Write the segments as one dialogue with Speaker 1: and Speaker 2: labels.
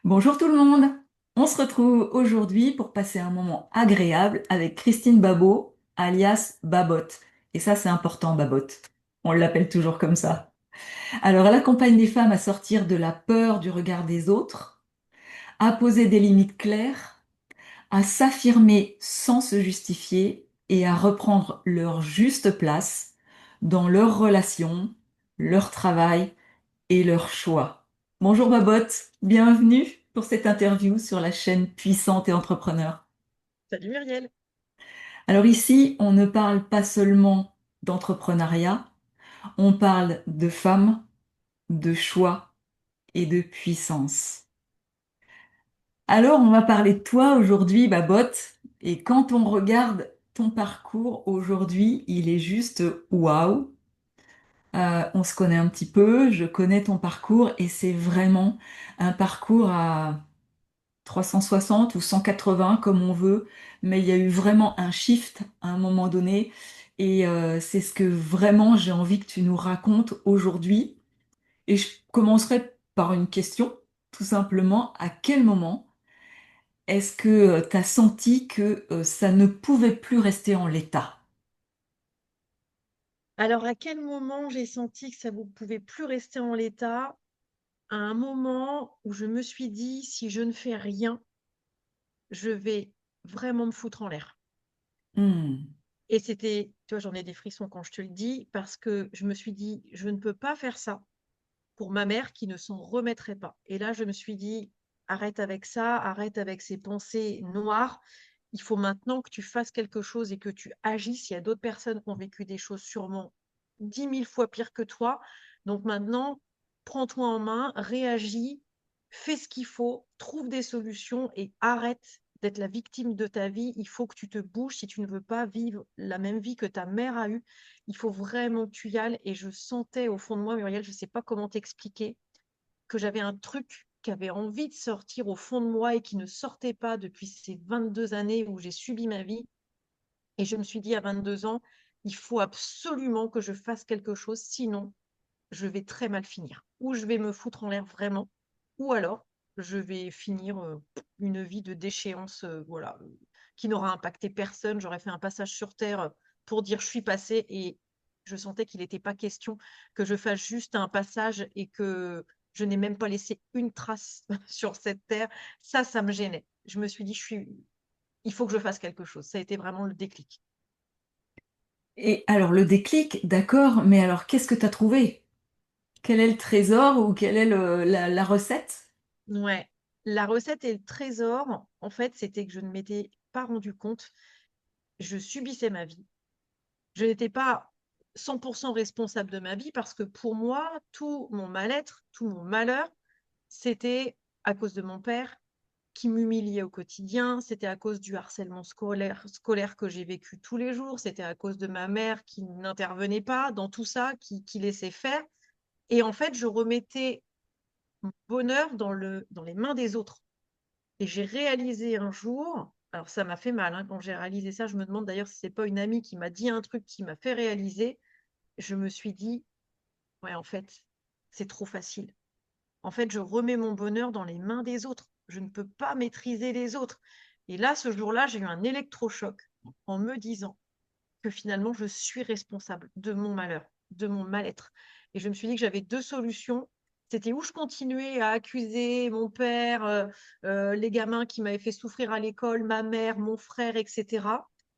Speaker 1: Bonjour tout le monde! On se retrouve aujourd'hui pour passer un moment agréable avec Christine Babot, alias Babotte. Et ça, c'est important, Babotte. On l'appelle toujours comme ça. Alors, elle accompagne les femmes à sortir de la peur du regard des autres, à poser des limites claires, à s'affirmer sans se justifier et à reprendre leur juste place dans leurs relations, leur travail et leurs choix. Bonjour Babotte, bienvenue pour cette interview sur la chaîne Puissante et Entrepreneur.
Speaker 2: Salut Muriel.
Speaker 1: Alors ici, on ne parle pas seulement d'entrepreneuriat, on parle de femmes, de choix et de puissance. Alors on va parler de toi aujourd'hui, Babotte, et quand on regarde ton parcours aujourd'hui, il est juste waouh. On se connaît un petit peu, je connais ton parcours et c'est vraiment un parcours à 360 ou 180 comme on veut, mais il y a eu vraiment un shift à un moment donné et c'est ce que vraiment j'ai envie que tu nous racontes aujourd'hui. Et je commencerai par une question, tout simplement, à quel moment est-ce que tu as senti que ça ne pouvait plus rester en l'état?
Speaker 2: Alors, à quel moment j'ai senti que ça ne pouvait plus rester en l'état? À un moment où je me suis dit, si je ne fais rien, je vais vraiment me foutre en l'air.
Speaker 1: Hmm.
Speaker 2: Et c'était, tu vois, j'en ai des frissons quand je te le dis, parce que je me suis dit, je ne peux pas faire ça pour ma mère qui ne s'en remettrait pas. Et là, je me suis dit, arrête avec ça, arrête avec ces pensées noires. Il faut maintenant que tu fasses quelque chose et que tu agisses. Il y a d'autres personnes qui ont vécu des choses sûrement 10 000 fois pires que toi. Donc maintenant, prends-toi en main, réagis, fais ce qu'il faut, trouve des solutions et arrête d'être la victime de ta vie. Il faut que tu te bouges si tu ne veux pas vivre la même vie que ta mère a eue. Il faut vraiment que tu y ailles. Et je sentais au fond de moi, Muriel, je ne sais pas comment t'expliquer, que j'avais un truc qui avait envie de sortir au fond de moi et qui ne sortait pas depuis ces 22 années où j'ai subi ma vie. Et je me suis dit à 22 ans, il faut absolument que je fasse quelque chose, sinon je vais très mal finir. Ou je vais me foutre en l'air vraiment, ou alors je vais finir une vie de déchéance voilà, qui n'aura impacté personne. J'aurais fait un passage sur Terre pour dire je suis passée et je sentais qu'il n'était pas question que je fasse juste un passage et que je n'ai même pas laissé une trace sur cette terre. Ça me gênait. Je me suis dit, il faut que je fasse quelque chose. Ça a été vraiment le déclic.
Speaker 1: Et alors le déclic, d'accord, mais alors qu'est-ce que tu as trouvé? Quel est le trésor ou quelle est la recette?
Speaker 2: Ouais. La recette et le trésor, en fait, c'était que je ne m'étais pas rendu compte. Je subissais ma vie. Je n'étais pas 100% responsable de ma vie parce que pour moi, tout mon mal-être, tout mon malheur, c'était à cause de mon père qui m'humiliait au quotidien, c'était à cause du harcèlement scolaire que j'ai vécu tous les jours, c'était à cause de ma mère qui n'intervenait pas dans tout ça, qui laissait faire. Et en fait, je remettais mon bonheur dans les mains des autres. Et j'ai réalisé un jour, alors ça m'a fait mal hein, quand j'ai réalisé ça, je me demande d'ailleurs si c'est pas une amie qui m'a dit un truc qui m'a fait réaliser, je me suis dit, ouais, en fait, c'est trop facile. En fait, je remets mon bonheur dans les mains des autres. Je ne peux pas maîtriser les autres. Et là, ce jour-là, j'ai eu un électrochoc en me disant que finalement, je suis responsable de mon malheur, de mon mal-être. Et je me suis dit que j'avais deux solutions. C'était où je continuais à accuser mon père, les gamins qui m'avaient fait souffrir à l'école, ma mère, mon frère, etc.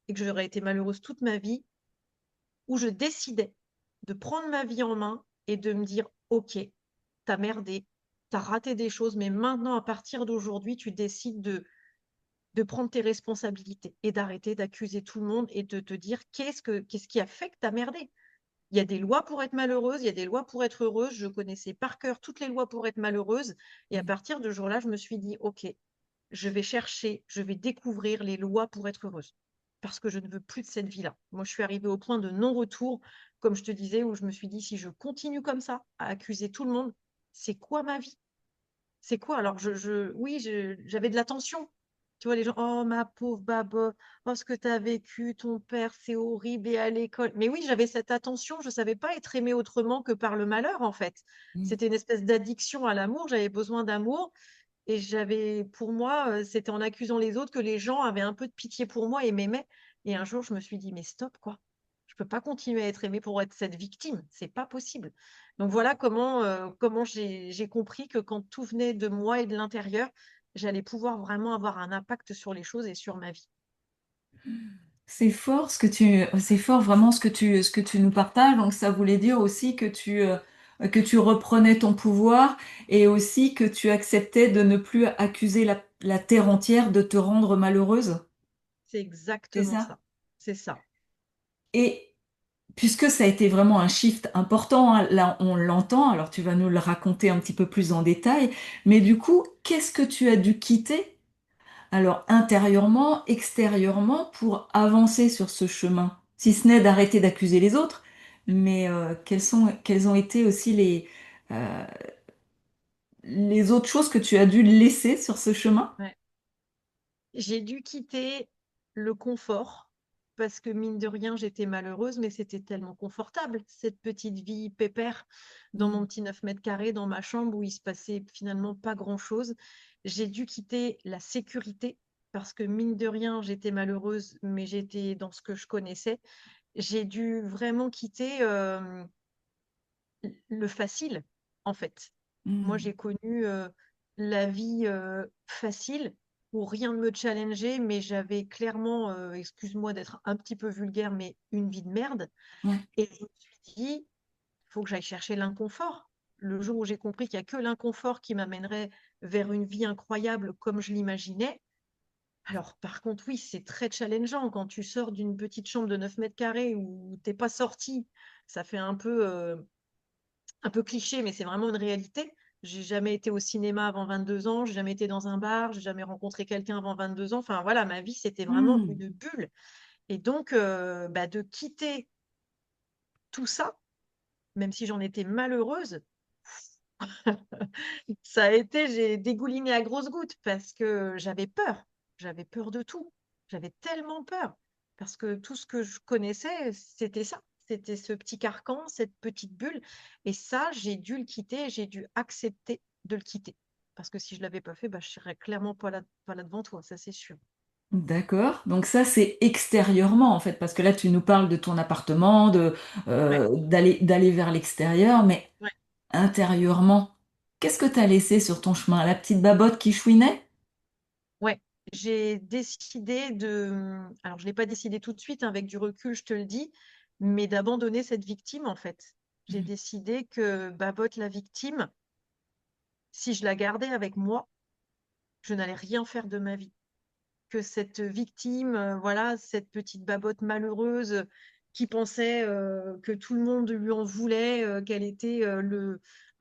Speaker 2: Et que j'aurais été malheureuse toute ma vie, où je décidais de prendre ma vie en main et de me dire, OK, t'as merdé, t'as raté des choses, mais maintenant, à partir d'aujourd'hui, tu décides de prendre tes responsabilités et d'arrêter d'accuser tout le monde et de te dire qu'est-ce qui a fait que t'as merdé. Il y a des lois pour être malheureuse, il y a des lois pour être heureuse. Je connaissais par cœur toutes les lois pour être malheureuse. Et à partir de ce jour-là, je me suis dit, OK, je vais chercher, je vais découvrir les lois pour être heureuse. Parce que je ne veux plus de cette vie-là. Moi, je suis arrivée au point de non-retour, comme je te disais, où je me suis dit, si je continue comme ça, à accuser tout le monde, c'est quoi ma vie? C'est quoi? Alors, oui, j'avais de l'attention. Tu vois, les gens, oh, ma pauvre Baba, oh, ce que tu as vécu, ton père, c'est horrible, et à l'école. Mais oui, j'avais cette attention, je ne savais pas être aimée autrement que par le malheur, en fait.
Speaker 1: Mm.
Speaker 2: C'était une espèce d'addiction à l'amour, j'avais besoin d'amour. Et j'avais, pour moi, c'était en accusant les autres que les gens avaient un peu de pitié pour moi et m'aimaient. Et un jour, je me suis dit, mais stop, quoi. Je peux pas continuer à être aimée pour être cette victime. C'est pas possible. Donc voilà comment j'ai compris que quand tout venait de moi et de l'intérieur, j'allais pouvoir vraiment avoir un impact sur les choses et sur ma vie.
Speaker 1: C'est fort vraiment ce que tu nous partages. Donc ça voulait dire aussi que tu reprenais ton pouvoir et aussi que tu acceptais de ne plus accuser la terre entière de te rendre malheureuse.
Speaker 2: C'est
Speaker 1: C'est
Speaker 2: exactement
Speaker 1: ça?
Speaker 2: ça. C'est ça.
Speaker 1: Et puisque ça a été vraiment un shift important, hein, là on l'entend, alors tu vas nous le raconter un petit peu plus en détail, mais du coup, qu'est-ce que tu as dû quitter, alors intérieurement, extérieurement, pour avancer sur ce chemin? Si ce n'est d'arrêter d'accuser les autres, mais quelles ont été aussi euh, les autres choses que tu as dû laisser sur ce chemin?
Speaker 2: Ouais. J'ai dû quitter le confort parce que mine de rien, j'étais malheureuse, mais c'était tellement confortable, cette petite vie pépère dans
Speaker 1: Mm.
Speaker 2: mon petit 9 mètres carrés, dans ma chambre où il se passait finalement pas grand-chose. J'ai dû quitter la sécurité parce que mine de rien, j'étais malheureuse, mais j'étais dans ce que je connaissais. J'ai dû vraiment quitter le facile, en fait. Moi,
Speaker 1: Mm.
Speaker 2: j'ai connu la vie facile où rien ne me challengeait, mais j'avais clairement, excuse-moi d'être un petit peu vulgaire, mais une vie de merde.
Speaker 1: Ouais.
Speaker 2: Et je me suis dit, il faut que j'aille chercher l'inconfort. Le jour où j'ai compris qu'il n'y a que l'inconfort qui m'amènerait vers une vie incroyable comme je l'imaginais. Alors, par contre, oui, c'est très challengeant quand tu sors d'une petite chambre de 9 mètres carrés où t'es pas sorti. Ça fait un peu cliché, mais c'est vraiment une réalité. J'ai jamais été au cinéma avant 22 ans, j'ai jamais été dans un bar, j'ai jamais rencontré quelqu'un avant 22 ans. Enfin voilà, ma vie, c'était vraiment
Speaker 1: Mm.
Speaker 2: une bulle. Et donc, bah, de quitter tout ça, même si j'en étais malheureuse, ça a été, j'ai dégouliné à grosses gouttes parce que j'avais peur. J'avais peur de tout. J'avais tellement peur parce que tout ce que je connaissais, c'était ça. C'était ce petit carcan, cette petite bulle. Et ça, j'ai dû le quitter, j'ai dû accepter de le quitter. Parce que si je ne l'avais pas fait, bah, je serais clairement pas là devant toi, ça c'est sûr.
Speaker 1: D'accord. Donc ça, c'est extérieurement, en fait, parce que là, tu nous parles de ton appartement,
Speaker 2: Ouais,
Speaker 1: d'aller vers l'extérieur, mais
Speaker 2: ouais,
Speaker 1: intérieurement, qu'est-ce que tu as laissé sur ton chemin? La petite babotte qui chouinait?
Speaker 2: ouais. J'ai décidé de... Alors, je ne l'ai pas décidé tout de suite, hein, avec du recul, je te le dis, mais d'abandonner cette victime, en fait. J'ai
Speaker 1: Mm.
Speaker 2: décidé que Babotte, la victime, si je la gardais avec moi, je n'allais rien faire de ma vie. Que cette victime, voilà, cette petite Babotte malheureuse qui pensait que tout le monde lui en voulait, qu'elle était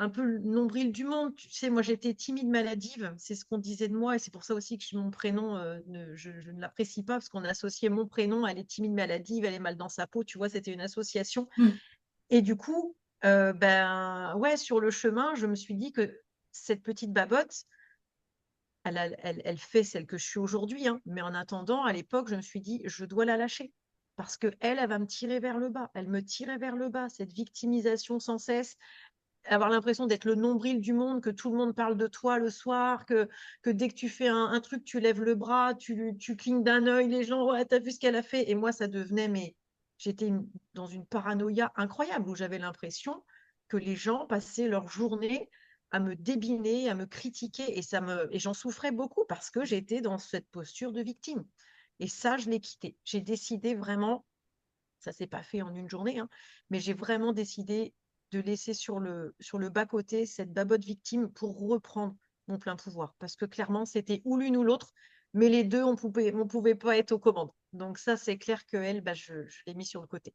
Speaker 2: un peu le nombril du monde. Tu sais, moi j'étais timide maladive, c'est ce qu'on disait de moi, et c'est pour ça aussi que mon prénom, je ne l'apprécie pas, parce qu'on a associé mon prénom, elle est timide maladive, elle est mal dans sa peau, tu vois, c'était une association.
Speaker 1: Mm.
Speaker 2: Et du coup, ben ouais, sur le chemin, je me suis dit que cette petite Babotte, elle fait celle que je suis aujourd'hui, hein. Mais en attendant, à l'époque, je me suis dit, je dois la lâcher. Parce que elle va me tirer vers le bas. Elle me tirait vers le bas, cette victimisation sans cesse, avoir l'impression d'être le nombril du monde, que tout le monde parle de toi le soir, que dès que tu fais un truc, tu lèves le bras, tu clignes d'un œil, les gens, ouais, t'as vu ce qu'elle a fait. Et moi, ça devenait, mais j'étais dans une paranoïa incroyable où j'avais l'impression que les gens passaient leur journée à me débiner, à me critiquer, et j'en souffrais beaucoup parce que j'étais dans cette posture de victime. Et ça, je l'ai quitté. J'ai décidé vraiment, ça s'est pas fait en une journée, hein, mais j'ai vraiment décidé de laisser sur le bas-côté cette babotte victime pour reprendre mon plein pouvoir. Parce que clairement, c'était ou l'une ou l'autre, mais les deux, on pouvait pas être aux commandes. Donc ça, c'est clair que elle, bah, je l'ai mis sur le côté.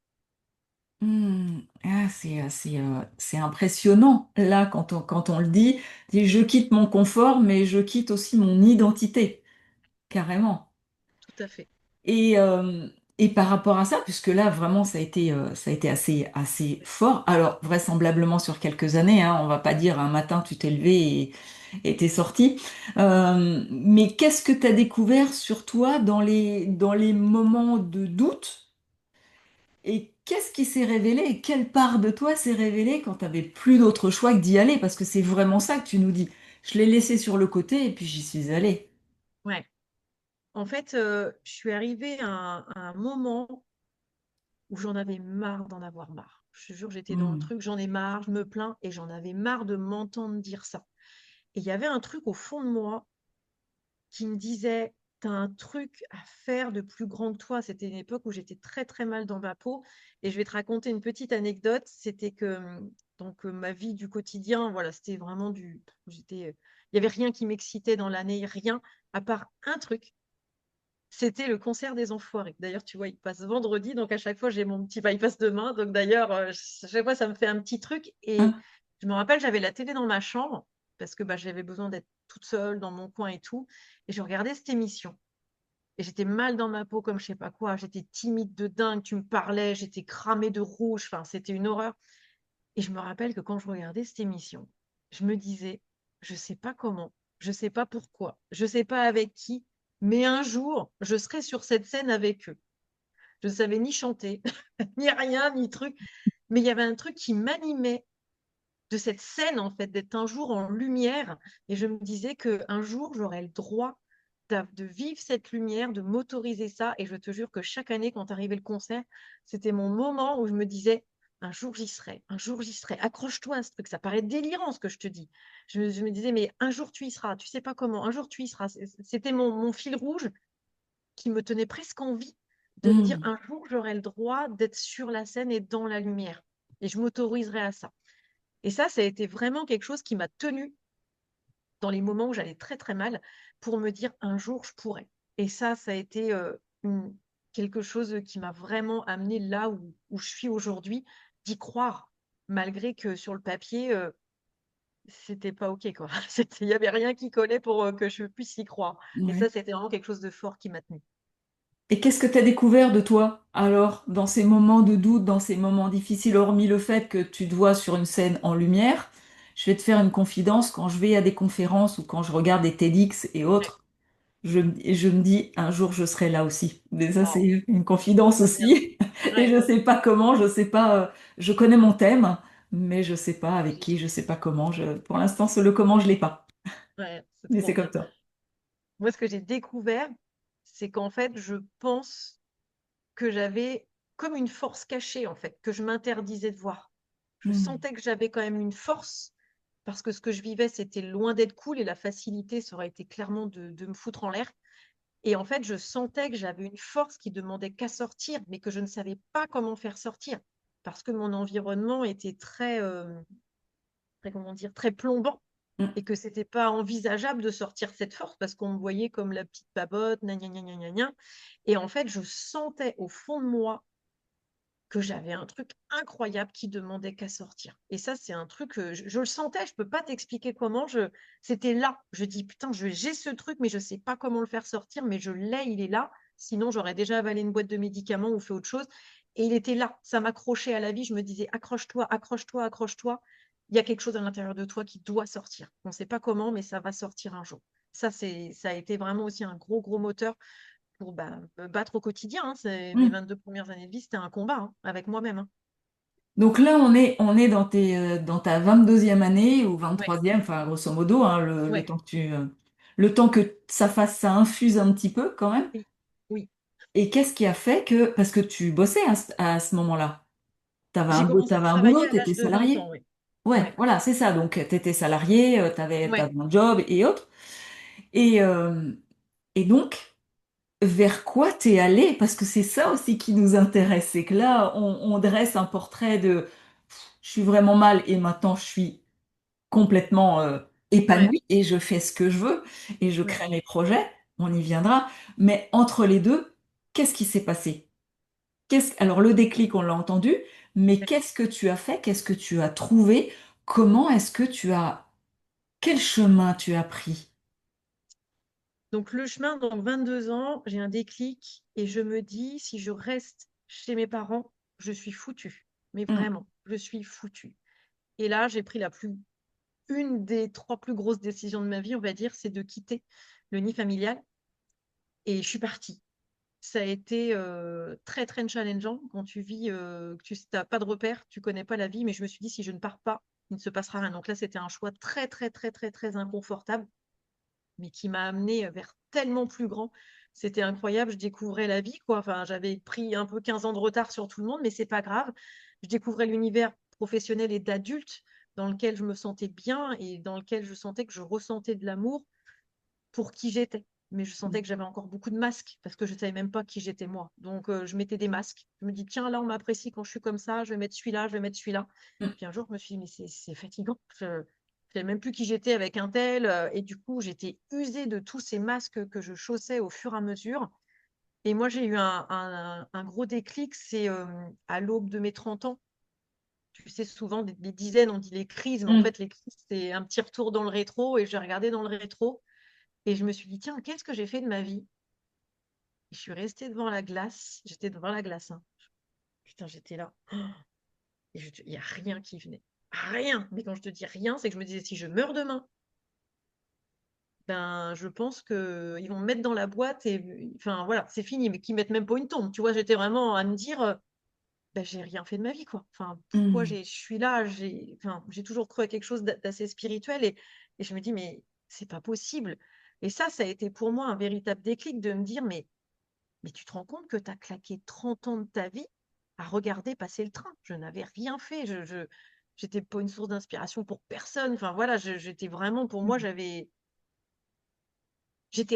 Speaker 1: Mm. Ah, c'est impressionnant, là, quand on le dit, dit, je quitte mon confort, mais je quitte aussi mon identité, carrément.
Speaker 2: Tout à fait.
Speaker 1: Et, euh, et par rapport à ça, puisque là, vraiment, ça a été assez fort, alors vraisemblablement sur quelques années, hein, on va pas dire un matin tu t'es levé et t'es sorti. Mais qu'est-ce que tu as découvert sur toi dans les moments de doute? Et qu'est-ce qui s'est révélé et quelle part de toi s'est révélée quand tu n'avais plus d'autre choix que d'y aller? Parce que c'est vraiment ça que tu nous dis. Je l'ai laissé sur le côté et puis j'y suis allée.
Speaker 2: Ouais. En fait, je suis arrivée à un moment où j'en avais marre d'en avoir marre. Je te jure, j'étais dans le
Speaker 1: Hmm.
Speaker 2: truc, j'en ai marre, je me plains et j'en avais marre de m'entendre dire ça. Et il y avait un truc au fond de moi qui me disait, tu as un truc à faire de plus grand que toi. C'était une époque où j'étais très très mal dans ma peau. Et je vais te raconter une petite anecdote. C'était que ma vie du quotidien, voilà, c'était vraiment il y avait rien qui m'excitait dans l'année, rien, à part un truc. C'était le concert des Enfoirés. D'ailleurs, tu vois, il passe vendredi, donc à chaque fois, j'ai mon petit, il passe demain. Donc d'ailleurs, à chaque fois, ça me fait un petit truc. Et
Speaker 1: Hein.
Speaker 2: je me rappelle, j'avais la télé dans ma chambre parce que j'avais besoin d'être toute seule dans mon coin et tout. Et je regardais cette émission. Et j'étais mal dans ma peau, comme je sais pas quoi. J'étais timide de dingue. Tu me parlais, j'étais cramée de rouge. Enfin, c'était une horreur. Et je me rappelle que quand je regardais cette émission, je me disais, je sais pas comment, je sais pas pourquoi, je sais pas avec qui, mais un jour, je serai sur cette scène avec eux. Je ne savais ni chanter, ni rien, ni truc, mais il y avait un truc qui m'animait de cette scène, en fait, d'être un jour en lumière. Et je me disais qu'un jour, j'aurais le droit de vivre cette lumière, de m'autoriser ça. Et je te jure que chaque année, quand arrivait le concert, c'était mon moment où je me disais, un jour j'y serai, un jour j'y serai. Accroche-toi à ce truc, ça paraît délirant ce que je te dis. Je me disais, mais un jour tu y seras, tu sais pas comment, un jour tu y seras. C'était mon fil rouge qui me tenait presque en vie de me dire,
Speaker 1: Hmm.
Speaker 2: un jour j'aurai le droit d'être sur la scène et dans la lumière. Et je m'autoriserai à ça. Et ça a été vraiment quelque chose qui m'a tenue dans les moments où j'allais très très mal pour me dire un jour je pourrais. Et ça a été quelque chose qui m'a vraiment amené là où je suis aujourd'hui, d'y croire, malgré que sur le papier, c'était pas OK, quoi. Il n'y avait rien qui collait pour que je puisse y croire. Et
Speaker 1: Ouais.
Speaker 2: ça, c'était vraiment quelque chose de fort qui m'a tenue.
Speaker 1: Et qu'est-ce que tu as découvert de toi alors dans ces moments de doute, dans ces moments difficiles, hormis le fait que tu te vois sur une scène en lumière? Je vais te faire une confidence, quand je vais à des conférences ou quand je regarde des TEDx et
Speaker 2: Ouais.
Speaker 1: autres, je me dis un jour je serai là aussi. Mais ça,
Speaker 2: Waouh,
Speaker 1: c'est une confidence
Speaker 2: trop bien.
Speaker 1: aussi. Et
Speaker 2: Ouais,
Speaker 1: je sais pas comment, je sais pas, je connais mon thème, mais je sais pas
Speaker 2: c'est
Speaker 1: avec qui,
Speaker 2: génial.
Speaker 1: je sais pas comment. Pour l'instant, le comment, je l'ai pas.
Speaker 2: Ouais, c'est
Speaker 1: Mais
Speaker 2: trop
Speaker 1: c'est comme
Speaker 2: bien.
Speaker 1: toi.
Speaker 2: Moi, ce que j'ai découvert, c'est qu'en fait, je pense que j'avais comme une force cachée, en fait, que je m'interdisais de voir. Je
Speaker 1: Hmm.
Speaker 2: sentais que j'avais quand même une force, parce que ce que je vivais, c'était loin d'être cool, et la facilité, ça aurait été clairement de me foutre en l'air. Et en fait, je sentais que j'avais une force qui demandait qu'à sortir, mais que je ne savais pas comment faire sortir, parce que mon environnement était comment dire, très plombant,
Speaker 1: Hmm.
Speaker 2: et que c'était pas envisageable de sortir cette force parce qu'on me voyait comme la petite babotte, gna gna gna gna gna gna. Et en fait, je sentais au fond de moi que j'avais un truc incroyable qui demandait qu'à sortir. Et ça, c'est un truc, je le sentais, je peux pas t'expliquer comment, c'était là. Je dis, putain, j'ai ce truc, mais je sais pas comment le faire sortir, mais je l'ai, il est là. Sinon, j'aurais déjà avalé une boîte de médicaments ou fait autre chose. Et il était là, ça m'accrochait à la vie. Je me disais, accroche-toi, accroche-toi, accroche-toi. Il y a quelque chose à l'intérieur de toi qui doit sortir. On ne sait pas comment, mais ça va sortir un jour. Ça a été vraiment aussi un gros, gros moteur pour me battre au quotidien. Hein. Mes
Speaker 1: Hmm.
Speaker 2: 22 premières années de vie, c'était un combat hein, avec moi-même. Hein.
Speaker 1: Donc là, on est dans ta 22e année ou
Speaker 2: Ouais,
Speaker 1: 23e, enfin, grosso modo, hein,
Speaker 2: ouais,
Speaker 1: le temps que ça infuse un petit peu quand même.
Speaker 2: oui, oui.
Speaker 1: Et qu'est-ce qui a fait que, parce que tu bossais à ce moment-là,
Speaker 2: J'ai commencé à
Speaker 1: t'avais un
Speaker 2: travailler
Speaker 1: boulot,
Speaker 2: à
Speaker 1: tu étais
Speaker 2: l'âge de 20 ans,
Speaker 1: salarié.
Speaker 2: oui.
Speaker 1: Ouais,
Speaker 2: Ouais,
Speaker 1: voilà, c'est ça. Donc, tu étais salarié,
Speaker 2: ouais.
Speaker 1: t'avais un job et autres. Et, euh, et donc, vers quoi t'es allé? Parce que c'est ça aussi qui nous intéresse. C'est que là, on dresse un portrait de je suis vraiment mal et maintenant je suis complètement
Speaker 2: Ouais,
Speaker 1: épanouie et je fais ce que je veux et je
Speaker 2: ouais.
Speaker 1: crée mes projets. On y viendra. Mais entre les deux, qu'est-ce qui s'est passé? Alors le déclic, on l'a entendu, mais
Speaker 2: Ouais.
Speaker 1: qu'est-ce que tu as fait? Qu'est-ce que tu as trouvé? Comment est-ce que quel chemin tu as pris?
Speaker 2: Donc le chemin, dans 22 ans, j'ai un déclic et je me dis, si je reste chez mes parents, je suis foutue. Mais
Speaker 1: Hmm.
Speaker 2: vraiment, je suis foutue. Et là, j'ai pris une des trois plus grosses décisions de ma vie, on va dire, c'est de quitter le nid familial. Et je suis partie. Ça a été très, très challengeant quand tu vis, que tu n'as pas de repères, tu connais pas la vie, mais je me suis dit, si je ne pars pas, il ne se passera rien. Donc là, c'était un choix très, très, très, très, très inconfortable, mais qui m'a amené vers tellement plus grand. C'était incroyable, je découvrais la vie, quoi. Enfin, j'avais pris un peu 15 ans de retard sur tout le monde, mais c'est pas grave. Je découvrais l'univers professionnel et d'adulte dans lequel je me sentais bien et dans lequel je sentais que je ressentais de l'amour pour qui j'étais. Mais je sentais que j'avais encore beaucoup de masques parce que je ne savais même pas qui j'étais moi. Donc, je mettais des masques. Je me dis, tiens, là, on m'apprécie quand je suis comme ça, je vais mettre celui-là, je vais mettre celui-là.
Speaker 1: Mm.
Speaker 2: Puis un jour, je me suis dit, mais c'est fatigant. Je ne savais même plus qui j'étais avec un tel. Et du coup, j'étais usée de tous ces masques que je chaussais au fur et à mesure. Et moi, j'ai eu un gros déclic, c'est à l'aube de mes 30 ans. Tu sais, souvent, des dizaines, on dit les crises, mais en
Speaker 1: Mm.
Speaker 2: fait, les crises, c'est un petit retour dans le rétro. Et j'ai regardé dans le rétro. Et je me suis dit, tiens, qu'est-ce que j'ai fait de ma vie? Et je suis restée devant la glace. J'étais devant la glace, hein. Putain, j'étais là. Et il n'y a rien qui venait. Rien. Mais quand je te dis rien, c'est que je me disais, si je meurs demain, ben, je pense qu'ils vont me mettre dans la boîte et, enfin, voilà, c'est fini. Mais qu'ils mettent même pas une tombe. Tu vois, j'étais vraiment à me dire, ben, j'ai rien fait de ma vie, quoi. Enfin, pourquoi
Speaker 1: Mm.
Speaker 2: je suis là? Enfin, j'ai toujours cru à quelque chose d'assez spirituel et je me dis, mais c'est pas possible. Et ça a été pour moi un véritable déclic de me dire, mais tu te rends compte que tu as claqué 30 ans de ta vie à regarder passer le train. Je n'avais rien fait. J'étais pas une source d'inspiration pour personne. Enfin voilà, j'étais vraiment, pour moi, j'étais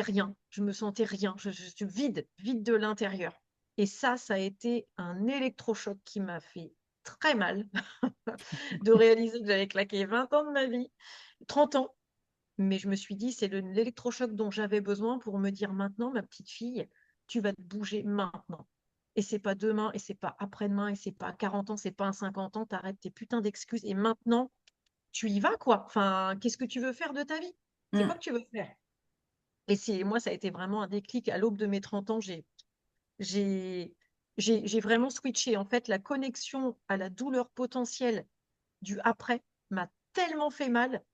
Speaker 2: rien. Je me sentais rien. Je suis vide, vide de l'intérieur. Et ça a été un électrochoc qui m'a fait très mal de réaliser que j'avais claqué 20 ans de ma vie, 30 ans. Mais je me suis dit, c'est l'électrochoc dont j'avais besoin pour me dire maintenant, ma petite fille, tu vas te bouger maintenant. Et c'est pas demain, et c'est pas après-demain, et c'est pas 40 ans, c'est pas un 50 ans, t'arrêtes tes putains d'excuses. Et maintenant, tu y vas, quoi. Enfin, qu'est-ce que tu veux faire de ta vie? C'est quoi
Speaker 1: Mm.
Speaker 2: que tu veux faire? Et moi, ça a été vraiment un déclic. À l'aube de mes 30 ans, j'ai, j'ai vraiment switché. En fait, la connexion à la douleur potentielle du après m'a tellement fait mal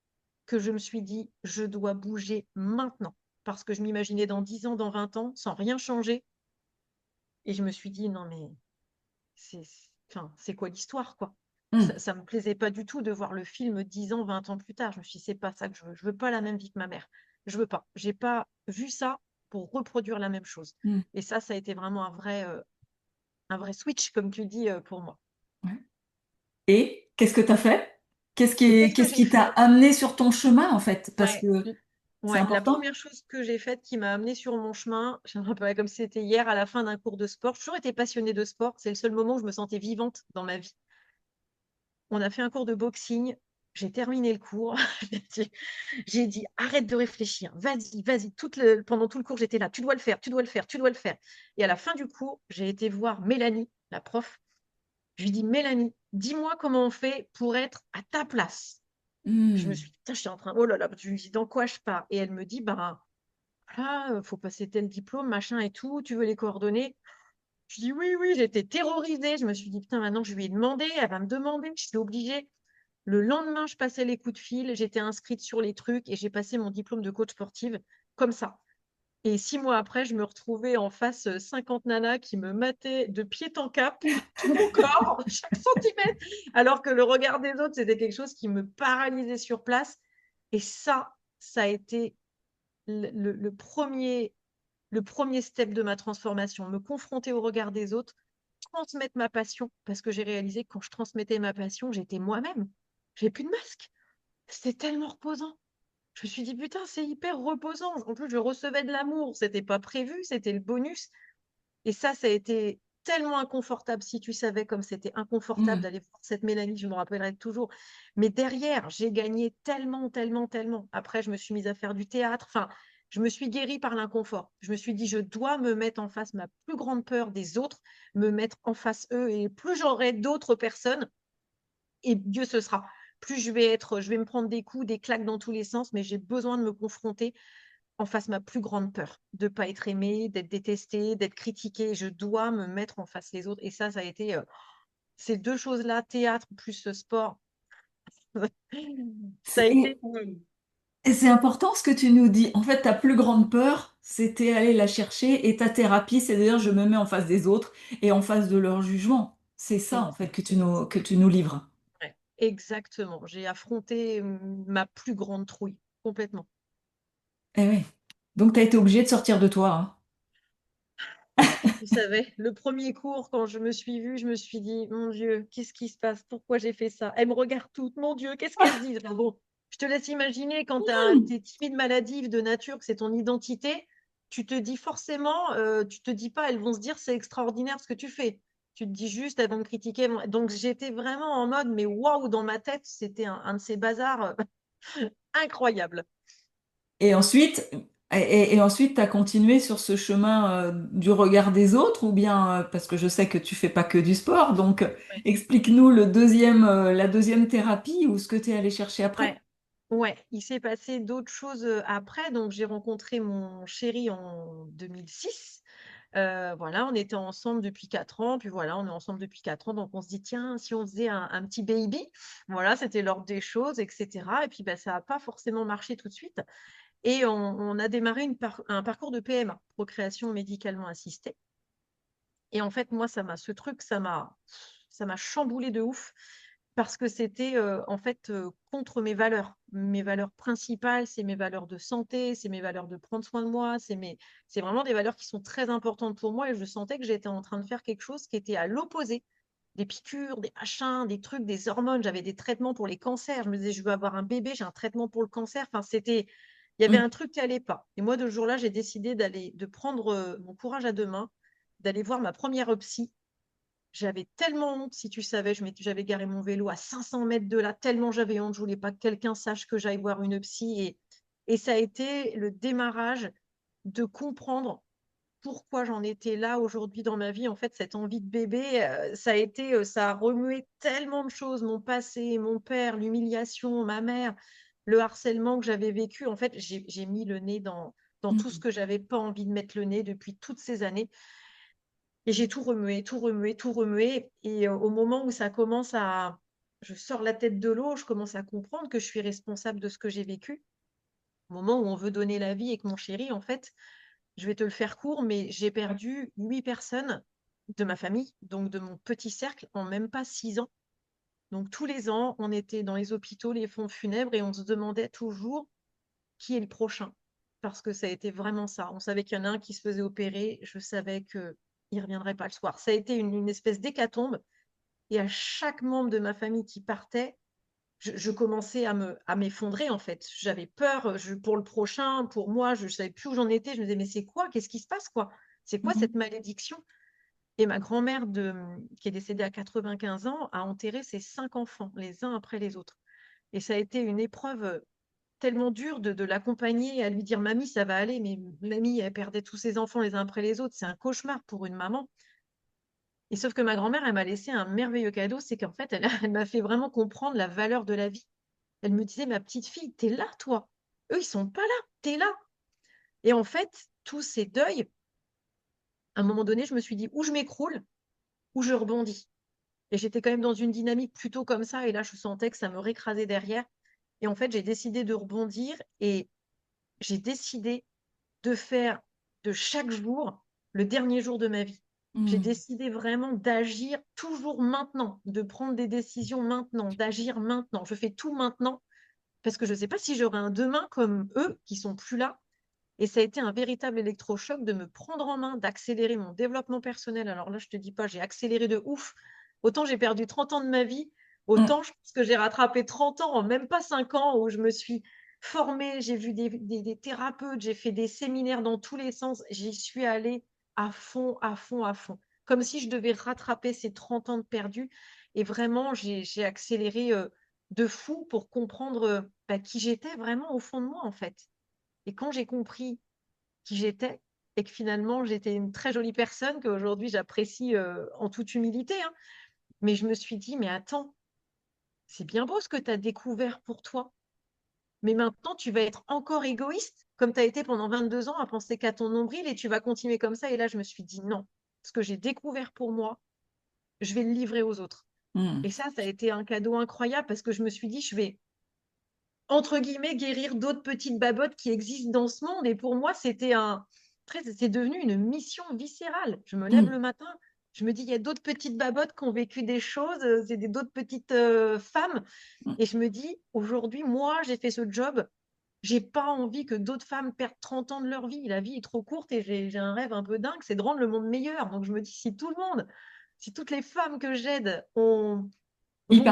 Speaker 2: que je me suis dit, je dois bouger maintenant. Parce que je m'imaginais dans 10 ans, dans 20 ans, sans rien changer. Et je me suis dit, non, mais c'est enfin, c'est quoi l'histoire, quoi?
Speaker 1: Mm.
Speaker 2: Ça me plaisait pas du tout de voir le film 10 ans, 20 ans plus tard. Je me suis dit, c'est pas ça que je veux. Je veux pas la même vie que ma mère. Je veux pas. J'ai pas vu ça pour reproduire la même chose.
Speaker 1: Mm.
Speaker 2: Et ça a été vraiment un vrai switch, comme tu dis, pour moi.
Speaker 1: Ouais. Et qu'est-ce que tu as fait?
Speaker 2: Et qu'est-ce que
Speaker 1: Qu'est-ce
Speaker 2: j'ai
Speaker 1: qui t'a
Speaker 2: fait?
Speaker 1: amené sur ton chemin, en fait? Parce
Speaker 2: Ouais.
Speaker 1: que c'est
Speaker 2: Ouais, la
Speaker 1: important.
Speaker 2: première chose que j'ai faite qui m'a amenée sur mon chemin, je me rappelle comme si c'était hier à la fin d'un cours de sport. J'ai toujours été passionnée de sport. C'est le seul moment où je me sentais vivante dans ma vie. On a fait un cours de boxing. J'ai terminé le cours. J'ai dit, arrête de réfléchir. Vas-y, vas-y. Pendant tout le cours, j'étais là. Tu dois le faire, tu dois le faire, tu dois le faire. Et à la fin du cours, j'ai été voir Mélanie, la prof. Je lui dis, Mélanie, dis-moi comment on fait pour être à ta place. Je me
Speaker 1: Mm.
Speaker 2: suis dit, putain, je suis en train, oh là là, je lui dis, dans quoi je pars? Et elle me dit, ben, ah, faut passer tel diplôme, machin et tout, tu veux les coordonnées? Je dis oui, oui, j'étais terrorisée. Je me suis dit, putain, maintenant je lui ai demandé, elle va me demander, je suis obligée. Le lendemain, je passais les coups de fil, j'étais inscrite sur les trucs et j'ai passé mon diplôme de coach sportive comme ça. Et 6 mois après, je me retrouvais en face 50 nanas qui me mataient de pied en cap, tout mon corps, chaque centimètre, alors que le regard des autres, c'était quelque chose qui me paralysait sur place. Et ça a été le premier step de ma transformation, me confronter au regard des autres, transmettre ma passion, parce que j'ai réalisé que quand je transmettais ma passion, j'étais moi-même. J'ai plus de masque. C'était tellement reposant. Je me suis dit, putain, c'est hyper reposant. En plus, je recevais de l'amour. C'était pas prévu, c'était le bonus. Et ça a été tellement inconfortable. Si tu savais comme c'était inconfortable
Speaker 1: Mm.
Speaker 2: d'aller voir cette Mélanie, je me rappellerai toujours. Mais derrière, j'ai gagné tellement, tellement, tellement. Après, je me suis mise à faire du théâtre. Enfin, je me suis guérie par l'inconfort. Je me suis dit, je dois me mettre en face ma plus grande peur des autres, me mettre en face eux. Et plus j'aurai d'autres personnes, et mieux ce sera. Plus je vais me prendre des coups, des claques dans tous les sens, mais j'ai besoin de me confronter en face ma plus grande peur, de ne pas être aimée, d'être détestée, d'être critiquée. Je dois me mettre en face les autres. Et ça a été ces deux choses-là, théâtre plus sport. Ça a été.
Speaker 1: Et c'est important ce que tu nous dis. En fait, ta plus grande peur, c'était aller la chercher et ta thérapie, c'est de dire je me mets en face des autres et en face de leur jugement. C'est ça, en fait,
Speaker 2: Exact.
Speaker 1: que tu nous livres.
Speaker 2: Ouais. Exactement. J'ai affronté ma plus grande trouille, complètement.
Speaker 1: Eh oui. Donc, tu as été obligée de sortir de toi, hein.
Speaker 2: Vous savez, le premier cours, quand je me suis vue, je me suis dit, mon Dieu, qu'est-ce qui se passe? Pourquoi j'ai fait ça? Elle me regarde toute, mon Dieu, qu'est-ce qu'elle se dit? Enfin bon, je te laisse imaginer quand tu es timide, maladive de nature, que c'est ton identité, tu te dis forcément, tu te dis pas, elles vont se dire, c'est extraordinaire ce que tu fais. Tu te dis juste, elles vont me critiquer. Donc j'étais vraiment en mode, mais waouh, dans ma tête, c'était un de ces bazars incroyables.
Speaker 1: Et ensuite, et ensuite, tu as continué sur ce chemin du regard des autres, ou bien, parce que je sais que tu fais pas que du sport, donc explique-nous la deuxième thérapie ou ce que tu es allé chercher après.
Speaker 2: Ouais, ouais, il s'est passé d'autres choses après. Donc, j'ai rencontré mon chéri en 2006. Voilà, on était ensemble depuis 4 ans. Puis voilà, on est ensemble depuis 4 ans. Donc, on se dit, tiens, si on faisait un petit baby, voilà, c'était l'ordre des choses, etc. Et puis, bah, ça n'a pas forcément marché tout de suite. Et on a démarré un parcours de PMA, procréation médicalement assistée. Et en fait, moi, ce truc, ça m'a chamboulé de ouf parce que c'était en fait contre mes valeurs. Mes valeurs principales, c'est mes valeurs de santé, c'est mes valeurs de prendre soin de moi, c'est vraiment des valeurs qui sont très importantes pour moi et je sentais que j'étais en train de faire quelque chose qui était à l'opposé. Des piqûres, des machins, des trucs, des hormones. J'avais des traitements pour les cancers. Je me disais, je veux avoir un bébé, j'ai un traitement pour le cancer. Enfin, il y avait
Speaker 1: Mm.
Speaker 2: un truc qui allait pas. Et moi, de ce jour-là, j'ai décidé de prendre mon courage à deux mains, d'aller voir ma première psy. J'avais tellement honte, si tu savais, j'avais garé mon vélo à 500 mètres de là, tellement j'avais honte, je voulais pas que quelqu'un sache que j'aille voir une psy. Et ça a été le démarrage de comprendre pourquoi j'en étais là aujourd'hui dans ma vie. En fait, cette envie de bébé, ça a remué tellement de choses, mon passé, mon père, l'humiliation, ma mère, le harcèlement que j'avais vécu. En fait, j'ai mis le nez dans tout ce
Speaker 1: Mm.
Speaker 2: que j'avais pas envie de mettre le nez depuis toutes ces années. Et j'ai tout remué, tout remué, tout remué. Et au moment où ça commence à... Je sors la tête de l'eau, je commence à comprendre que je suis responsable de ce que j'ai vécu. Au moment où on veut donner la vie avec mon chéri, en fait, je vais te le faire court, mais j'ai perdu 8 personnes de ma famille, donc de mon petit cercle, en même pas 6 ans. Donc tous les ans, on était dans les hôpitaux, les fonds funèbres, et on se demandait toujours qui est le prochain. Parce que ça a été vraiment ça. On savait qu'il y en a un qui se faisait opérer, je savais qu'il ne reviendrait pas le soir. Ça a été une espèce d'hécatombe. Et à chaque membre de ma famille qui partait, je commençais à m'effondrer en fait. J'avais peur pour le prochain, pour moi, je ne savais plus où j'en étais. Je me disais, mais c'est quoi? Qu'est-ce qui se passe quoi? C'est quoi cette
Speaker 1: Mm.
Speaker 2: malédiction? Et ma grand-mère, qui est décédée à 95 ans, a enterré ses 5 enfants, les uns après les autres. Et ça a été une épreuve tellement dure de l'accompagner, à lui dire, Mamie, ça va aller, mais mamie, elle perdait tous ses enfants les uns après les autres. C'est un cauchemar pour une maman. Et sauf que ma grand-mère, elle m'a laissé un merveilleux cadeau, c'est qu'en fait, elle m'a fait vraiment comprendre la valeur de la vie. Elle me disait, ma petite fille, t'es là, toi. Eux, ils sont pas là, t'es là. Et en fait, tous ces deuils, à un moment donné, je me suis dit, ou je m'écroule, ou je rebondis. Et j'étais quand même dans une dynamique plutôt comme ça, et là, je sentais que ça me récrasait derrière. Et en fait, j'ai décidé de rebondir, et j'ai décidé de faire de chaque jour le dernier jour de ma vie. J'ai
Speaker 1: Mm.
Speaker 2: décidé vraiment d'agir toujours maintenant, de prendre des décisions maintenant, d'agir maintenant. Je fais tout maintenant parce que je ne sais pas si j'aurai un demain comme eux qui sont plus là. Et ça a été un véritable électrochoc de me prendre en main, d'accélérer mon développement personnel. Alors là, je te dis pas, j'ai accéléré de ouf. Autant j'ai perdu 30 ans de ma vie,
Speaker 1: Mm.
Speaker 2: autant je pense que j'ai rattrapé 30 ans en même pas 5 ans où je me suis formée, j'ai vu des thérapeutes, j'ai fait des séminaires dans tous les sens. J'y suis allée à fond, à fond, à fond. Comme si je devais rattraper ces 30 ans de perdu. Et vraiment, j'ai accéléré de fou pour comprendre bah, qui j'étais vraiment au fond de moi, en fait. Et quand j'ai compris qui j'étais et que finalement j'étais une très jolie personne qu'aujourd'hui j'apprécie en toute humilité, hein, mais je me suis dit, mais attends, c'est bien beau ce que tu as découvert pour toi, mais maintenant tu vas être encore égoïste comme tu as été pendant 22 ans à penser qu'à ton nombril et tu vas continuer comme ça. Et là, je me suis dit, non, ce que j'ai découvert pour moi, je vais le livrer aux autres.
Speaker 1: Mm.
Speaker 2: Et ça a été un cadeau incroyable parce que je me suis dit, je vais entre guillemets, guérir d'autres petites babottes qui existent dans ce monde. Et pour moi, c'est devenu une mission viscérale. Je me lève
Speaker 1: Mm.
Speaker 2: le matin, Je me dis, il y a d'autres petites babottes qui ont vécu des choses, c'est d'autres petites femmes. Et je me dis, aujourd'hui, moi, j'ai fait ce job. J'ai pas envie que d'autres femmes perdent 30 ans de leur vie. La vie est trop courte et j'ai un rêve un peu dingue, c'est de rendre le monde meilleur. Donc je me dis, si tout le monde, si toutes les femmes que j'aide vont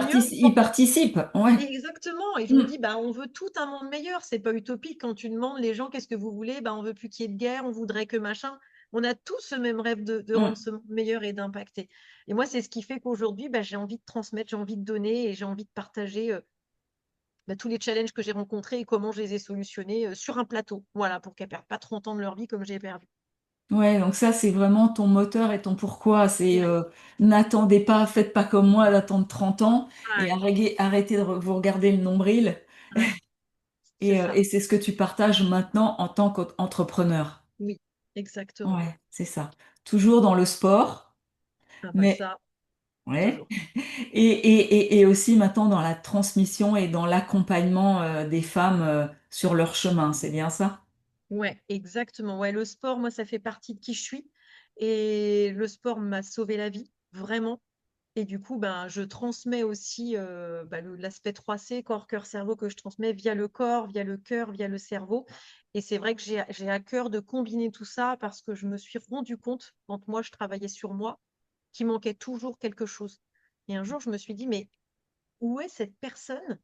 Speaker 2: mieux,
Speaker 1: Ils participent, ouais.
Speaker 2: exactement. Et je me
Speaker 1: Mm,
Speaker 2: dis, bah, on veut tout un monde meilleur. C'est pas utopique quand tu demandes les gens qu'est-ce que vous voulez. Bah, on veut plus qu'il y ait de guerre, on voudrait que machin. On a tous ce même rêve de rendre
Speaker 1: mm.
Speaker 2: ce monde meilleur et d'impacter. Et moi, c'est ce qui fait qu'aujourd'hui, bah, j'ai envie de transmettre, j'ai envie de donner et j'ai envie de partager bah, tous les challenges que j'ai rencontrés et comment je les ai solutionnés sur un plateau. Voilà, pour qu'elles ne perdent pas 30 ans de leur vie comme j'ai perdu.
Speaker 1: Ouais, donc ça, c'est vraiment ton moteur et ton pourquoi. C'est
Speaker 2: Ouais,
Speaker 1: n'attendez pas, faites pas comme moi d'attendre 30 ans et
Speaker 2: ouais,
Speaker 1: arrêtez de vous regarder le nombril.
Speaker 2: ouais, c'est
Speaker 1: Et
Speaker 2: ça.
Speaker 1: c'est ce que tu partages maintenant en tant qu'entrepreneur.
Speaker 2: Oui, exactement.
Speaker 1: Ouais, c'est ça. Toujours dans le sport,
Speaker 2: Ah bah
Speaker 1: mais
Speaker 2: ça,
Speaker 1: ouais.
Speaker 2: toujours.
Speaker 1: Et aussi maintenant dans la transmission et dans l'accompagnement des femmes sur leur chemin. C'est bien ça?
Speaker 2: Ouais, exactement. Ouais, le sport, moi, ça fait partie de qui je suis. Et le sport m'a sauvé la vie, vraiment. Et du coup, ben, je transmets aussi bah, l'aspect 3C, corps, cœur, cerveau, que je transmets via le corps, via le cœur, via le cerveau. Et c'est vrai que j'ai à cœur de combiner tout ça parce que je me suis rendu compte, quand moi, je travaillais sur moi, qu'il manquait toujours quelque chose. Et un jour, je me suis dit, mais où est cette personne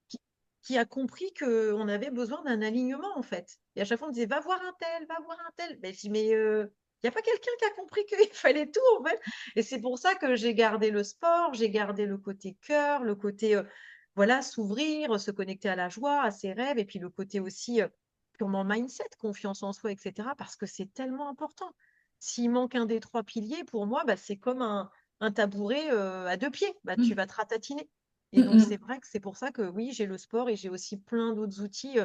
Speaker 2: qui, qui a compris qu'on avait besoin d'un alignement, en fait? Et à chaque fois, on me disait, va voir un tel, va voir un tel. Mais je dis, mais il n'y a pas quelqu'un qui a compris qu'il fallait tout, en fait. Et c'est pour ça que j'ai gardé le sport, j'ai gardé le côté cœur, le côté, voilà, s'ouvrir, se connecter à la joie, à ses rêves, et puis le côté aussi purement mindset, confiance en soi, etc. Parce que c'est tellement important. S'il manque un des trois piliers, pour moi, bah, c'est comme un tabouret à deux pieds. Bah, tu
Speaker 1: Mm,
Speaker 2: vas te ratatiner. Et
Speaker 1: mm,
Speaker 2: donc, c'est
Speaker 1: mm.
Speaker 2: vrai que c'est pour ça que oui, j'ai le sport et j'ai aussi plein d'autres outils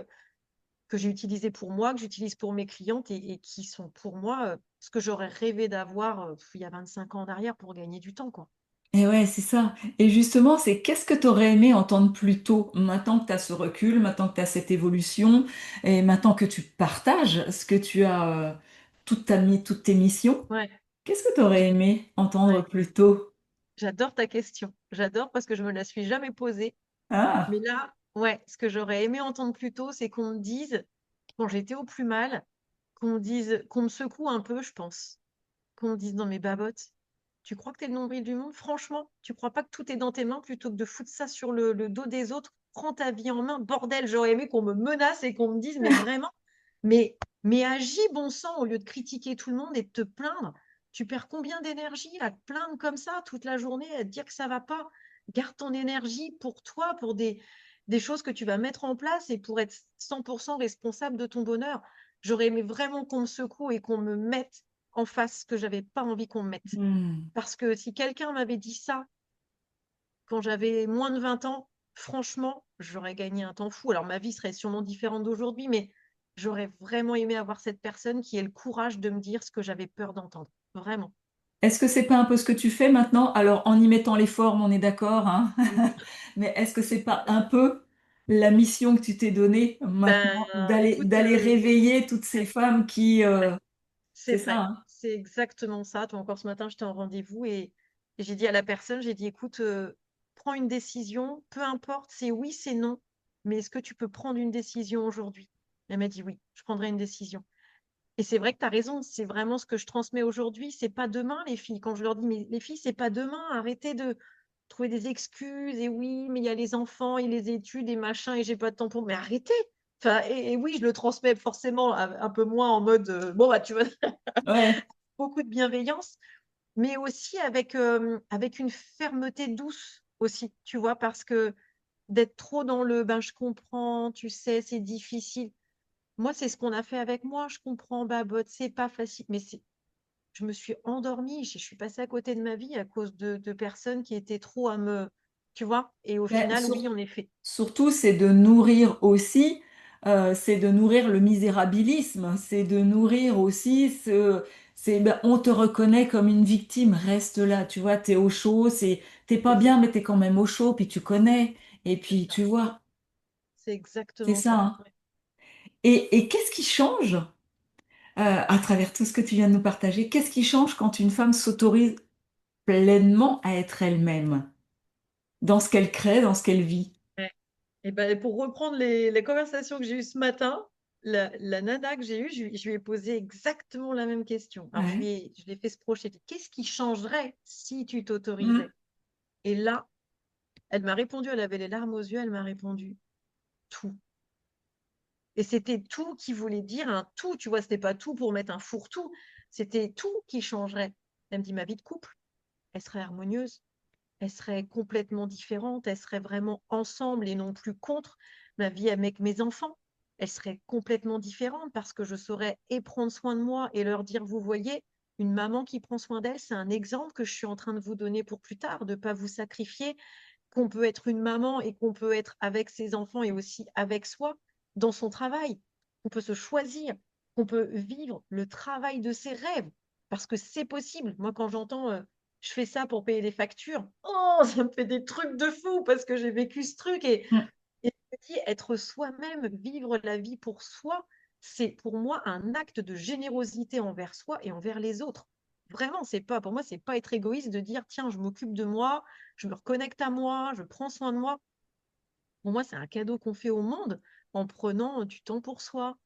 Speaker 2: que j'ai utilisés pour moi, que j'utilise pour mes clientes et qui sont pour moi ce que j'aurais rêvé d'avoir il y a 25 ans en arrière pour gagner du temps, quoi.
Speaker 1: Et ouais, c'est ça. Et justement, c'est qu'est-ce que tu aurais aimé entendre plus tôt, maintenant que tu as ce recul, maintenant que tu as cette évolution, et maintenant que tu partages ce que tu as, toutes tes missions,
Speaker 2: Ouais,
Speaker 1: qu'est-ce que tu aurais aimé entendre
Speaker 2: ouais.
Speaker 1: plus tôt?
Speaker 2: J'adore ta question. J'adore parce que je me la suis jamais posée. Mais
Speaker 1: Ah,
Speaker 2: là, ouais, ce que j'aurais aimé entendre plus tôt, c'est qu'on me dise, quand j'étais au plus mal, qu'on me dise, qu'on me secoue un peu, je pense. Qu'on me dise, non mais babote, tu crois que tu es le nombril du monde? Franchement, tu crois pas que tout est dans tes mains plutôt que de foutre ça sur le dos des autres? Prends ta vie en main, bordel, j'aurais aimé qu'on me menace et qu'on me dise, mais vraiment, mais agis bon sang au lieu de critiquer tout le monde et de te plaindre. Tu perds combien d'énergie à te plaindre comme ça toute la journée, à te dire que ça va pas? Garde ton énergie pour toi, pour des choses que tu vas mettre en place et pour être 100% responsable de ton bonheur. J'aurais aimé vraiment qu'on me secoue et qu'on me mette en face que j'avais pas envie qu'on me mette.
Speaker 1: hmm.
Speaker 2: Parce que si quelqu'un m'avait dit ça quand j'avais moins de 20 ans, franchement, j'aurais gagné un temps fou. Alors ma vie serait sûrement différente d'aujourd'hui, mais j'aurais vraiment aimé avoir cette personne qui ait le courage de me dire ce que j'avais peur d'entendre. Vraiment.
Speaker 1: Est-ce que c'est pas un peu ce que tu fais maintenant? Alors, en y mettant les formes, on est d'accord, hein?
Speaker 2: Oui.
Speaker 1: Mais est-ce que c'est pas un peu la mission que tu t'es donnée
Speaker 2: Ben,
Speaker 1: maintenant,
Speaker 2: écoute,
Speaker 1: d'aller réveiller toutes ces
Speaker 2: ouais,
Speaker 1: femmes qui,
Speaker 2: ouais, c'est
Speaker 1: c'est ça,
Speaker 2: vrai.
Speaker 1: hein?
Speaker 2: C'est exactement ça. Toi, encore ce matin, j'étais en rendez-vous et j'ai dit à la personne, j'ai dit, écoute, prends une décision, peu importe, c'est oui, c'est non, mais est-ce que tu peux prendre une décision aujourd'hui? Elle m'a dit oui, je prendrai une décision. Et c'est vrai que tu as raison, c'est vraiment ce que je transmets aujourd'hui, c'est pas demain, les filles. Quand je leur dis, mais les filles, c'est pas demain, arrêtez de trouver des excuses, et oui, mais il y a les enfants et les études et machin, et j'ai pas de temps pour. Mais arrêtez! Enfin, et oui, je le transmets forcément un peu moins en mode, bon, bah, tu vois,
Speaker 1: Ouais.
Speaker 2: beaucoup de bienveillance, mais aussi avec une fermeté douce aussi, tu vois, parce que d'être trop dans le, ben, je comprends, tu sais, c'est difficile. Moi, c'est ce qu'on a fait avec moi. Je comprends, Babotte, c'est pas facile. Mais je me suis endormie. Je suis passée à côté de ma vie à cause de personnes qui étaient trop à me. Tu vois? Et au
Speaker 1: Mais
Speaker 2: final, oui, en effet.
Speaker 1: surtout, c'est de nourrir aussi, c'est de nourrir le misérabilisme, c'est de nourrir aussi ben, on te reconnaît comme une victime, reste là, tu vois, t'es au chaud, t'es pas
Speaker 2: C'est ça.
Speaker 1: bien, mais t'es quand même au chaud, puis tu connais, et
Speaker 2: C'est
Speaker 1: puis
Speaker 2: ça.
Speaker 1: tu vois,
Speaker 2: C'est
Speaker 1: c'est
Speaker 2: exactement
Speaker 1: ça,
Speaker 2: ça.
Speaker 1: hein.
Speaker 2: Ouais.
Speaker 1: Et qu'est-ce qui change, à travers tout ce que tu viens de nous partager, qu'est-ce qui change quand une femme s'autorise pleinement à être elle-même, dans ce qu'elle crée, dans ce qu'elle vit.
Speaker 2: Ouais. Et ben, pour reprendre les conversations que j'ai eues ce matin, la nana que j'ai eue, je lui ai posé exactement la même question. Alors,
Speaker 1: Ouais.
Speaker 2: je lui ai fait ce projet. Qu'est-ce qui changerait si tu
Speaker 1: Mm.
Speaker 2: t'autorisais? Et là, elle m'a répondu, elle avait les larmes aux yeux, elle m'a répondu tout. Et c'était tout qui voulait dire un tout, tu vois, c'était pas tout pour mettre un fourre-tout, c'était tout qui changerait. Elle me dit, ma vie de couple, elle serait harmonieuse, elle serait complètement différente, elle serait vraiment ensemble et non plus contre. Ma vie avec mes enfants, elle serait complètement différente parce que je saurais et prendre soin de moi et leur dire, vous voyez, une maman qui prend soin d'elle, c'est un exemple que je suis en train de vous donner pour plus tard, de ne pas vous sacrifier, qu'on peut être une maman et qu'on peut être avec ses enfants et aussi avec soi dans son travail, qu'on peut se choisir, qu'on peut vivre le travail de ses rêves, parce que c'est possible. Moi, quand j'entends je fais ça pour payer des factures, oh, ça me fait des trucs de fou parce que j'ai vécu ce truc
Speaker 1: Mm.
Speaker 2: et je me dis, être soi-même, vivre la vie pour soi, c'est pour moi un acte de générosité envers soi et envers les autres. Vraiment, c'est pas, pour moi, c'est pas être égoïste de dire, tiens, je m'occupe de moi, je me reconnecte à moi, je prends soin de moi. Pour moi, c'est un cadeau qu'on fait au monde en prenant du temps pour soi,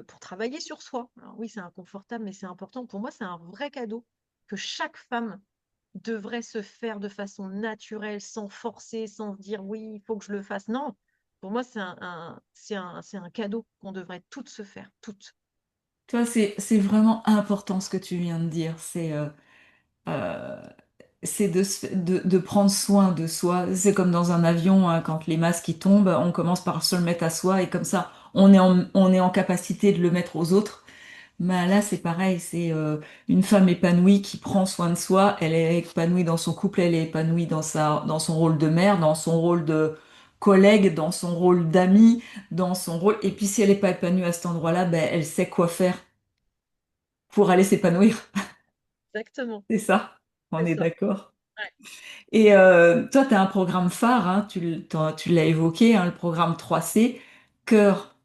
Speaker 2: pour travailler sur soi. Alors oui, c'est inconfortable, mais c'est important. Pour moi, c'est un vrai cadeau que chaque femme devrait se faire de façon naturelle, sans forcer, sans se dire oui, il faut que je le fasse. Non, pour moi, c'est un cadeau qu'on devrait toutes se faire, toutes.
Speaker 1: Toi, c'est vraiment important ce que tu viens de dire. Euh, c'est de prendre soin de soi. C'est comme dans un avion, hein, quand les masques qui tombent, on commence par se le mettre à soi et comme ça, on est en capacité de le mettre aux autres. Mais là, c'est pareil, c'est une femme épanouie qui prend soin de soi. Elle est épanouie dans son couple, elle est épanouie dans son rôle de mère, dans son rôle de collègue, dans son rôle d'amie, dans son rôle. Et puis, si elle n'est pas épanouie à cet endroit-là, ben, elle sait quoi faire pour aller s'épanouir.
Speaker 2: Exactement,
Speaker 1: C'est ça. On
Speaker 2: c'est
Speaker 1: est
Speaker 2: ça.
Speaker 1: d'accord.
Speaker 2: Ouais.
Speaker 1: Et toi, tu as un programme phare, hein, tu l'as évoqué, hein, le programme 3C, cœur,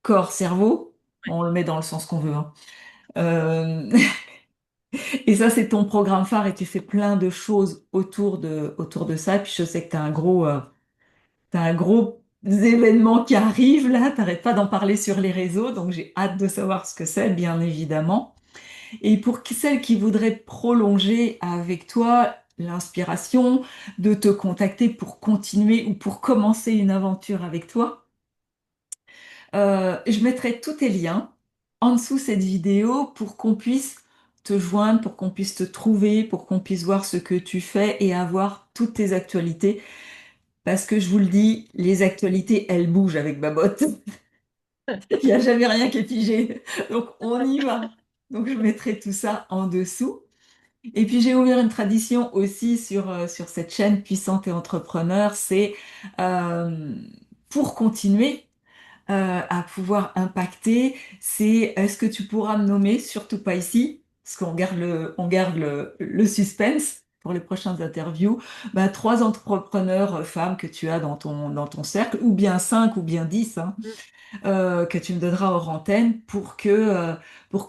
Speaker 1: corps, cerveau. On le met dans le sens qu'on veut, hein. Euh, et ça, c'est ton programme phare et tu fais plein de choses autour de ça. Puis je sais que t'as un gros événement qui arrive là, t'arrêtes pas d'en parler sur les réseaux, donc j'ai hâte de savoir ce que c'est, bien évidemment. Et pour celles qui voudraient prolonger avec toi l'inspiration, de te contacter pour continuer ou pour commencer une aventure avec toi, je mettrai tous tes liens en dessous cette vidéo pour qu'on puisse te joindre, pour qu'on puisse te trouver, pour qu'on puisse voir ce que tu fais et avoir toutes tes actualités. Parce que je vous le dis, les actualités, elles bougent avec Babotte. Il n'y a jamais rien qui est figé. Donc on y va. Donc je mettrai tout ça en dessous. Et puis j'ai ouvert une tradition aussi sur cette chaîne Puissante et Entrepreneur, c'est euh, pour continuer à pouvoir impacter, c'est est-ce que tu pourras me nommer, surtout pas ici, parce on garde le suspense pour les prochaines interviews, bah, trois entrepreneurs femmes que tu as dans ton cercle, ou bien cinq, ou bien 10, hein,
Speaker 2: Mm.
Speaker 1: que tu me donneras hors antenne pour que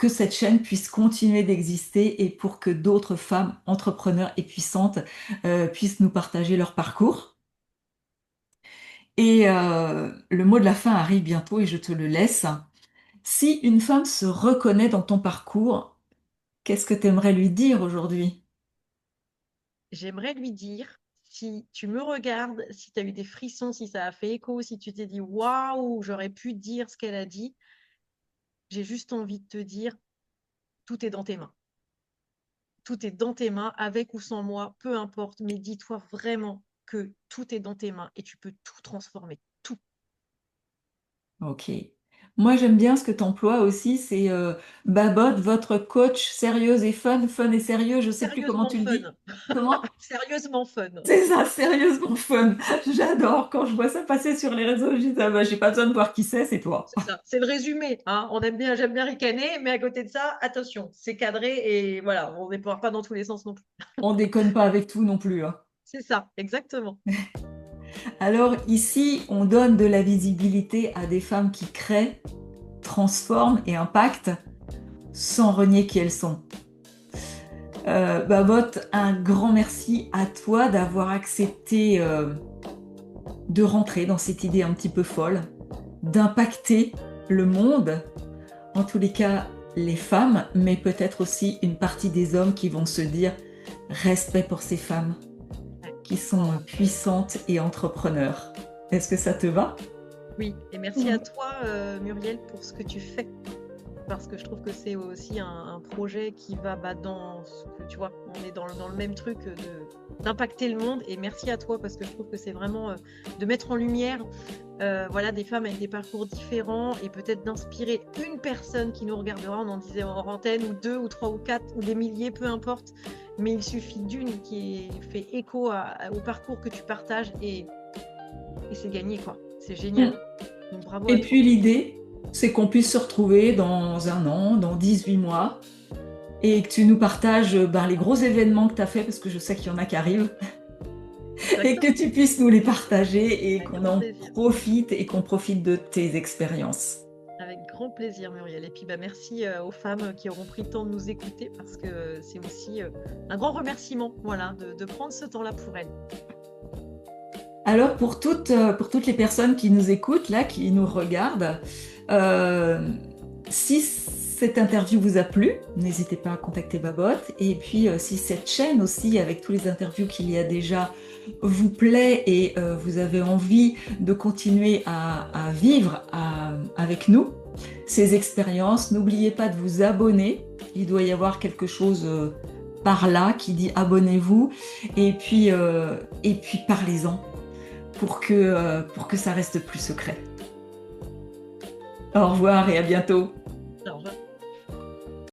Speaker 1: cette chaîne puisse continuer d'exister et pour que d'autres femmes entrepreneurs et puissantes puissent nous partager leur parcours. Et le mot de la fin arrive bientôt et je te le laisse. Si une femme se reconnaît dans ton parcours, qu'est-ce que tu aimerais lui dire aujourd'hui?
Speaker 2: J'aimerais lui dire, si tu me regardes, si tu as eu des frissons, si ça a fait écho, si tu t'es dit waouh, j'aurais pu dire ce qu'elle a dit, j'ai juste envie de te dire, tout est dans tes mains. Tout est dans tes mains, avec ou sans moi, peu importe, mais dis-toi vraiment que tout est dans tes mains et tu peux tout transformer, tout.
Speaker 1: Ok. Moi, j'aime bien ce que tu emploies aussi, c'est Babot, votre coach sérieuse et fun, fun et sérieux, je sais plus comment
Speaker 2: Sérieusement
Speaker 1: tu le dis.
Speaker 2: fun.
Speaker 1: Comment?
Speaker 2: Sérieusement fun.
Speaker 1: C'est ça, sérieusement fun. J'adore. Quand je vois ça passer sur les réseaux, je dis, ah bah, j'ai pas besoin de voir qui c'est toi.
Speaker 2: C'est ça, c'est le résumé. Hein. J'aime bien ricaner, mais à côté de ça, attention, c'est cadré et voilà, on ne part pas dans tous les sens non plus.
Speaker 1: On déconne pas avec tout non plus, hein.
Speaker 2: C'est ça, exactement.
Speaker 1: Alors ici, on donne de la visibilité à des femmes qui créent, transforment et impactent sans renier qui elles sont. Babot, un grand merci à toi d'avoir accepté de rentrer dans cette idée un petit peu folle, d'impacter le monde, en tous les cas les femmes, mais peut-être aussi une partie des hommes qui vont se dire respect pour ces femmes
Speaker 2: Ouais.
Speaker 1: qui sont puissantes et entrepreneurs. Est-ce que ça te va?
Speaker 2: Oui, et merci à toi, Muriel, pour ce que tu fais. Parce que je trouve que c'est aussi un projet qui va dans ce que tu vois, on est dans le même truc d'impacter le monde. Et merci à toi parce que je trouve que c'est vraiment de mettre en lumière voilà, des femmes avec des parcours différents et peut-être d'inspirer une personne qui nous regardera, on en disait hors antenne, ou deux, ou trois, ou quatre, ou des milliers, peu importe. Mais il suffit d'une qui fait écho au parcours que tu partages et c'est gagné, quoi. C'est génial. Donc bravo
Speaker 1: Et
Speaker 2: à toi.
Speaker 1: puis l'idée, c'est qu'on puisse se retrouver dans un an, dans 18 mois, et que tu nous partages les gros événements que tu as fait, parce que je sais qu'il y en a qui arrivent, et
Speaker 2: Exactement.
Speaker 1: que tu puisses nous les partager et
Speaker 2: Avec
Speaker 1: qu'on
Speaker 2: grand
Speaker 1: en
Speaker 2: plaisir.
Speaker 1: profite et qu'on profite de tes expériences.
Speaker 2: Avec grand plaisir, Muriel. Et puis, merci aux femmes qui auront pris le temps de nous écouter parce que c'est aussi un grand remerciement, voilà, de prendre ce temps-là pour elles.
Speaker 1: Alors pour toutes les personnes qui nous écoutent, là, qui nous regardent, euh, si cette interview vous a plu, n'hésitez pas à contacter Babot. Et puis si cette chaîne aussi, avec tous les interviews qu'il y a déjà, vous plaît et vous avez envie de continuer à vivre avec nous ces expériences, n'oubliez pas de vous abonner. Il doit y avoir quelque chose par là qui dit abonnez-vous. Et puis parlez-en pour que ça reste plus secret. Au revoir et à bientôt.